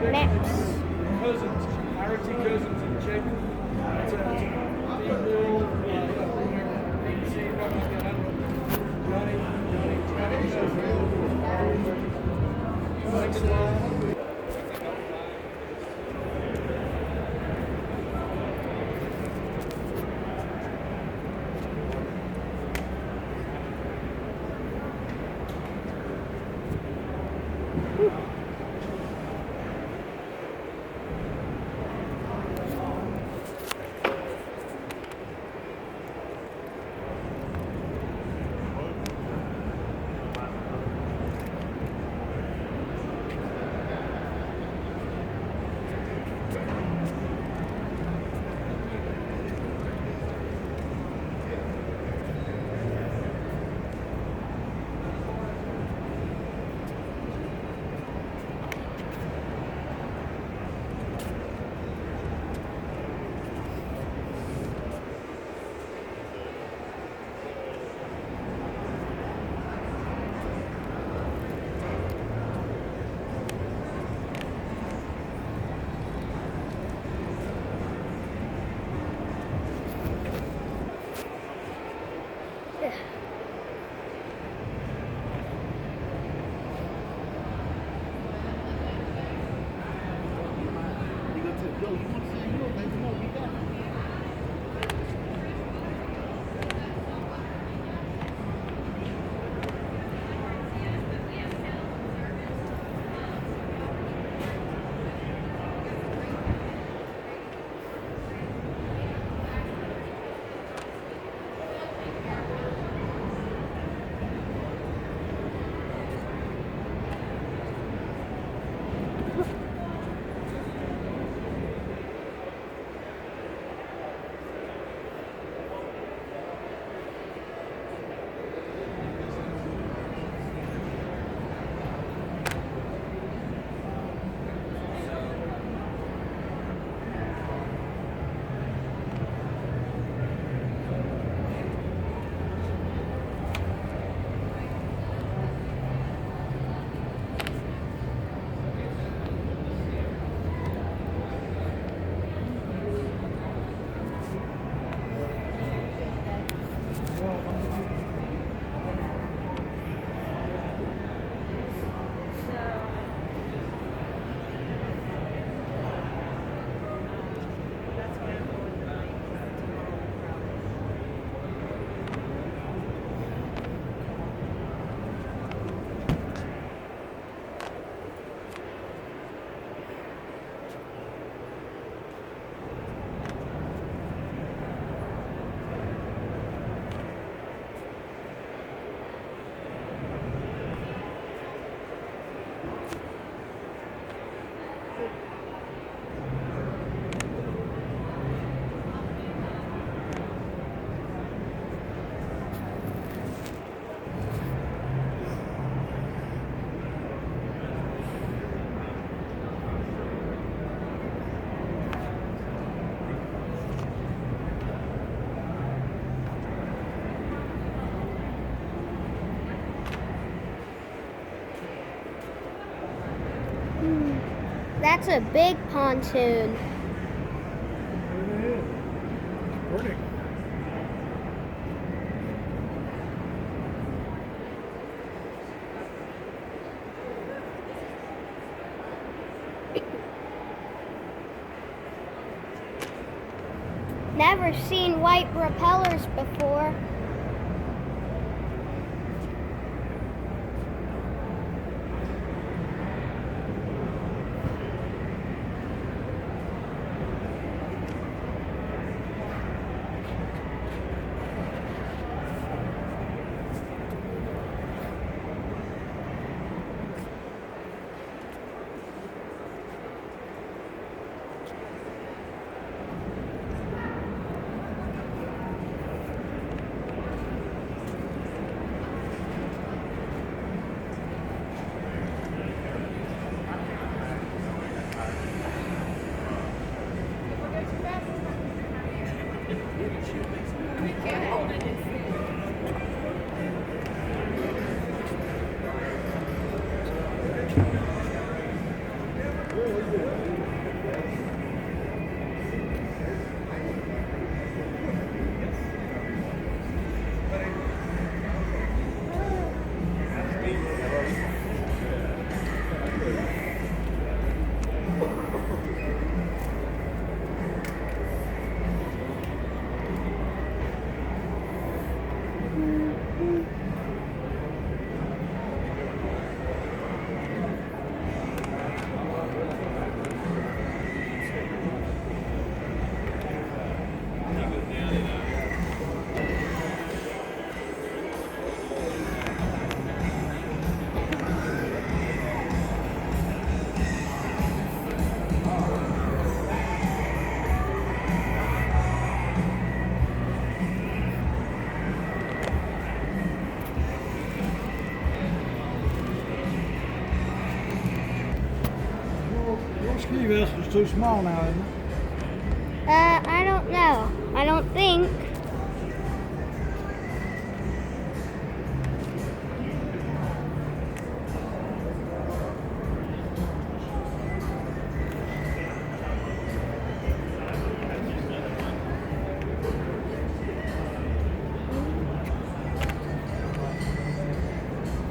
Maps. Cousins, RT Cousins in Chapin. It's a big mill. See if I can get Johnny. Thanks a lot. That's a big pontoon. Morning. Never seen white propellers before. ski vest is too small now, isn't it? I don't know. I don't think.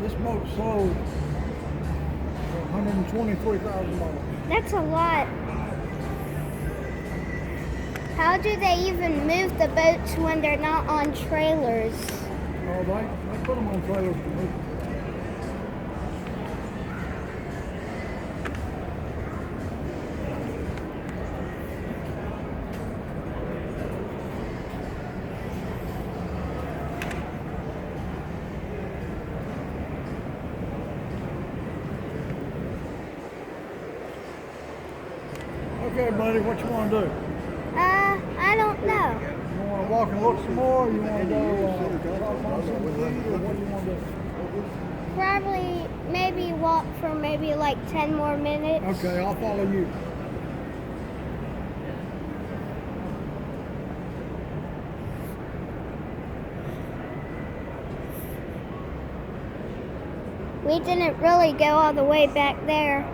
This boat sold for $123,000. That's a lot. How do they even move the boats when they're not on trailers? Oh, they put them on trailers to move. Okay, buddy, what you want to do? I don't know. You want to walk and look some more? Or you want to go try to find something to eat, or what do you want to do? Probably maybe walk for maybe like 10 more minutes. Okay, I'll follow you. We didn't really go all the way back there.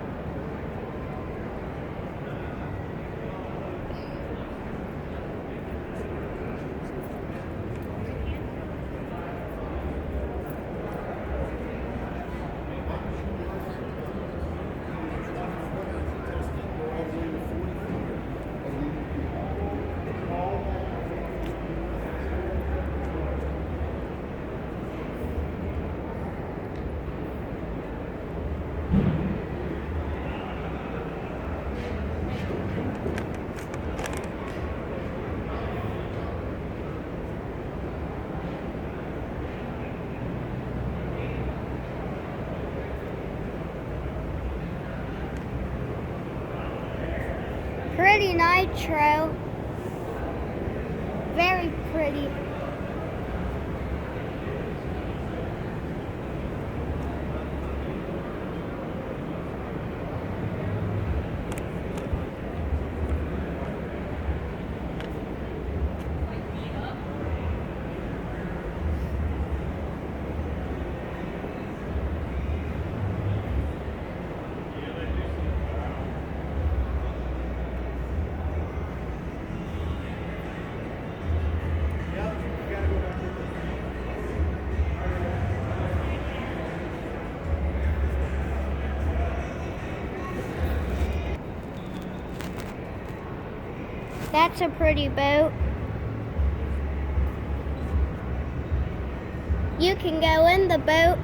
Pretty nitro. Very pretty. That's a pretty boat. You can go in the boat.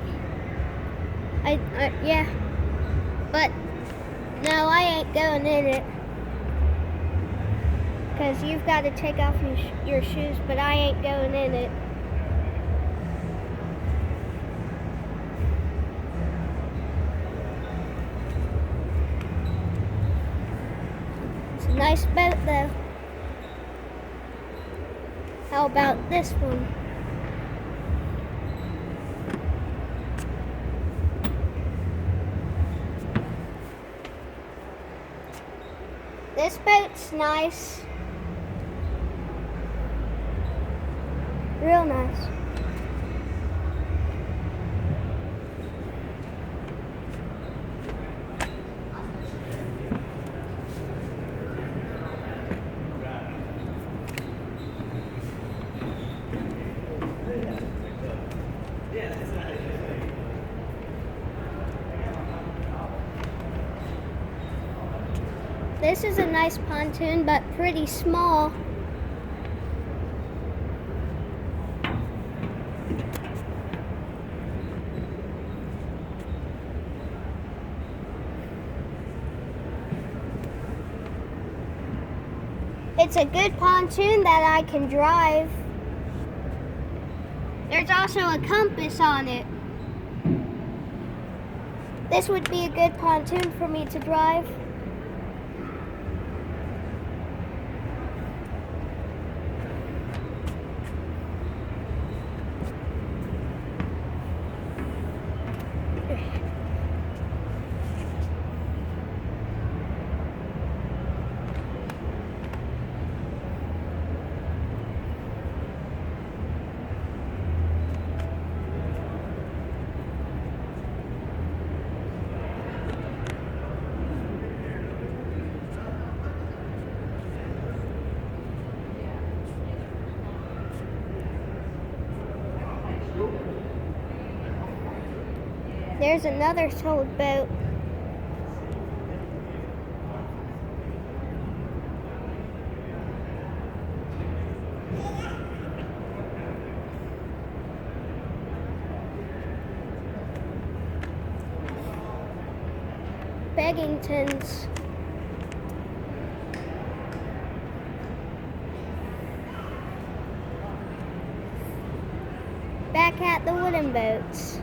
Yeah. But no, I ain't going in it. Because you've got to take off your shoes, but I ain't going in it. It's a nice boat though. How about this one? This boat's nice. Real nice. This is a nice pontoon, but pretty small. It's a good pontoon that I can drive. There's also a compass on it. This would be a good pontoon for me to drive. There's another sold boat. Beggington's. Back at the wooden boats.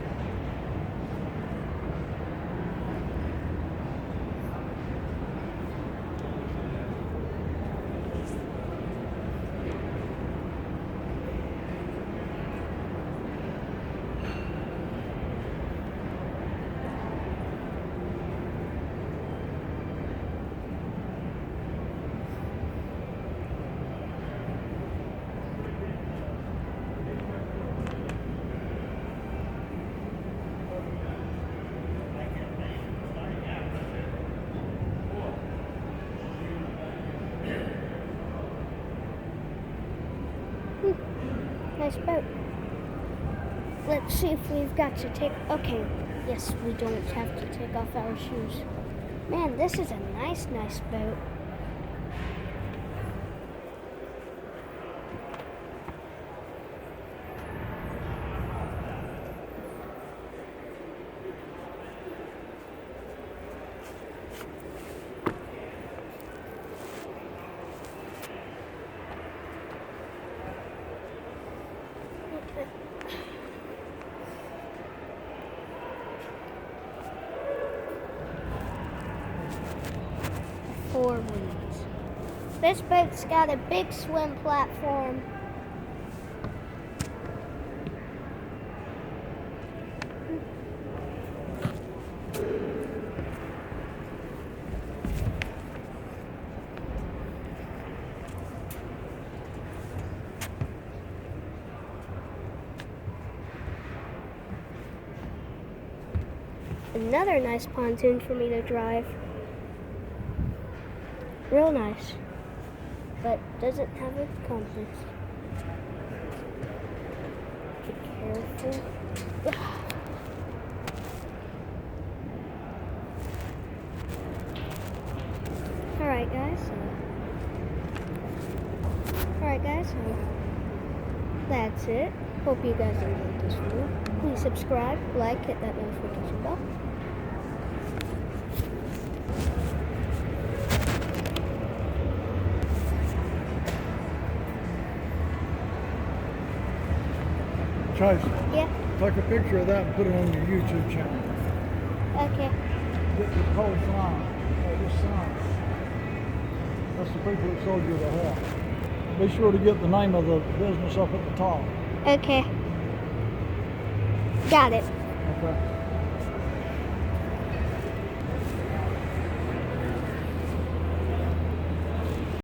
Nice boat. Let's see if we've got to take. Okay, yes, we don't have to take off our shoes. Man, this is a nice boat. Four winds. This boat's got a big swim platform. Another nice pontoon for me to drive. Real nice, but doesn't have a compass. Be careful. Alright guys, so that's it. Hope you guys enjoyed this video. Please subscribe, like, hit that notification bell. Chase, Yeah, take a picture of that and put it on your YouTube channel. okay. Get the whole sign. This sign. That's the people that sold you the house. Be sure to get the name of the business up at the top. Okay. Got it. Okay.